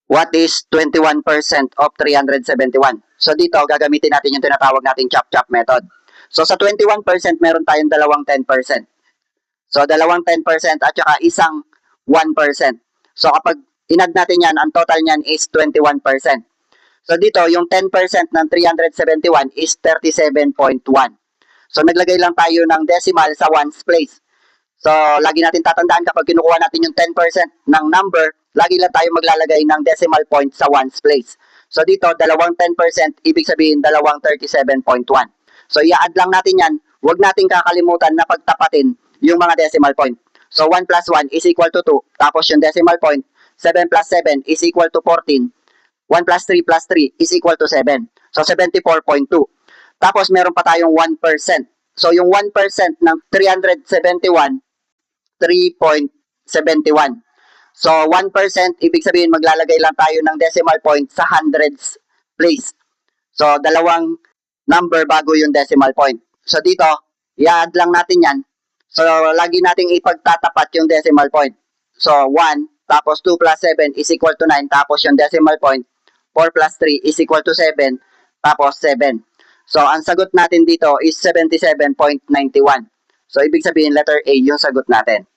What is 21% of 371? So dito, gagamitin natin yung tinatawag nating chop-chop method. So sa 21%, meron tayong dalawang 10%. So dalawang 10% at saka isang 1%. So kapag inad natin yan, ang total niyan is 21%. So dito, yung 10% ng 371 is 37.1. So naglagay lang tayo ng decimal sa ones place. So lagi natin tatandaan kapag kinukuha natin yung 10% ng number, lagi lang tayo maglalagay ng decimal point sa ones place. So dito, dalawang 10%, ibig sabihin dalawang 37.1. So i-add lang natin yan. Huwag natin kakalimutan na pagtapatin yung mga decimal point. So 1 plus 1 is equal to 2. Tapos yung decimal point, 7 plus 7 is equal to 14. 1 plus 3 plus 3 is equal to 7. So 74.2. Tapos meron pa tayong 1%. So yung 1% ng 371, 3.71. So 1%, ibig sabihin maglalagay lang tayo ng decimal point sa hundreds place. So dalawang number bago yung decimal point. So dito, i-add lang natin yan. So lagi nating ipagtatapat yung decimal point. So 1, tapos 2 plus 7 is equal to 9, tapos yung decimal point, 4 plus 3 is equal to 7, tapos 7. So ang sagot natin dito is 77.91. So ibig sabihin letter A yung sagot natin.